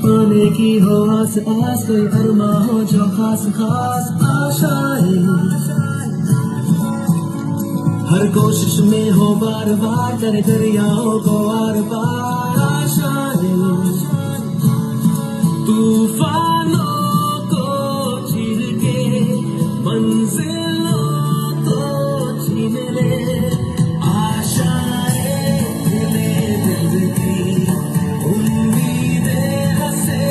पाने की हो आस आस, कोई अरमा हो जो खास खास आशाएं, हर कोशिश में हो बार बार करे दरियाओं को आर पार आशाएं, तूफानों को चीर के मंजिलों को छीन ले, आशाएं दिले दिल की, उम्मीदें हंसे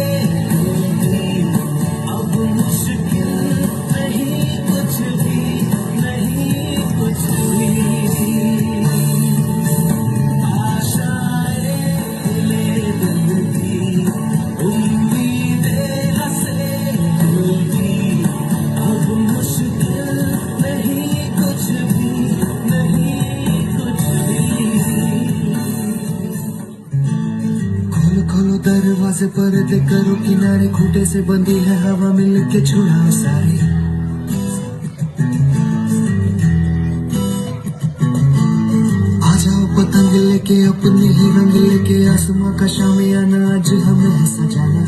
दिल, अब मुश्किल नहीं कुछ भी, नहीं कुछ भी, आशाएं दिले दिल की, उम्मीदें हंसे दिल, अब मुश्किल नहीं कुछ भी, नहीं कुछ भी। खोलो खोलो दरवाजे पर्दे करो किनारे, खूंटे से बंधी है हवा मिल के छुड़ाओ सारी, आ जाओ पतंग लेके अपने ही रंग लेके, आसमां का शामियाना आज हमें है सजाना,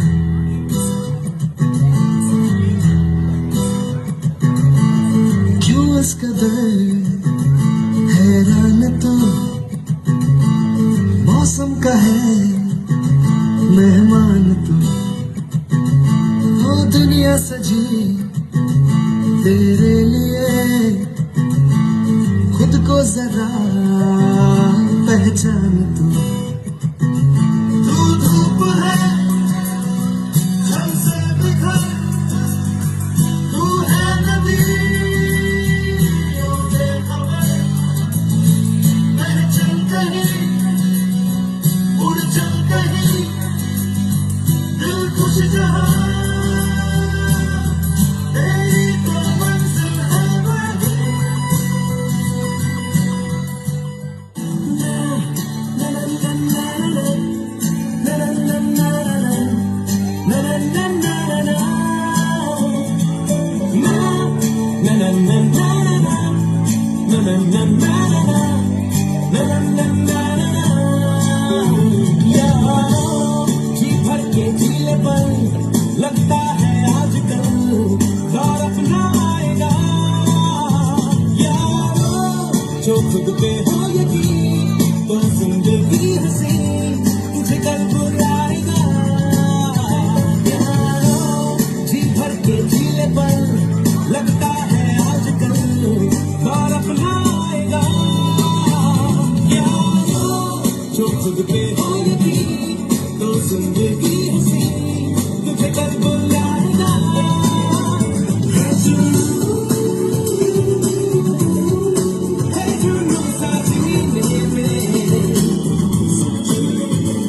क्यों इस कदर हैरान तो मौसम का है मेहमान तू, ओ दुनिया सजी तेरे लिए, खुद को जरा पहचान तू, तू धूप है हमसे बिखर, तू है नदी बेखबर, चल कहीं उड़ चल कहीं, दिल खुश जहाँ तेरी तो मंजिल है वही। जी भर के झीले पर लगता है आजकल दौर अपना आएगा, यारो जो खुद पे हो यकीन तो जिंदगी हंसी तुझे कल बुलाएगा, यारो जी भर के झीले पर लगता है आजकल दौर अपना आएगा, यारो जो खुद पे हो यकीन तो जिंदगी हंसी तुझे कल बुलाएगा, है जुनून सा सीने में, है जुनून सा सीने में।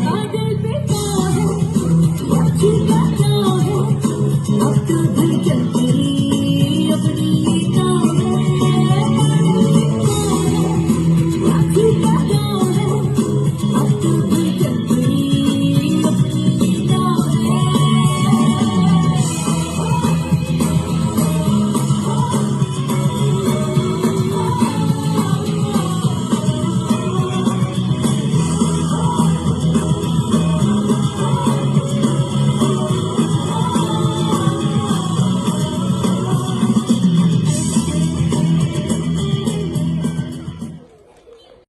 बादल पे क्या है, या छुपा क्या है, अब तो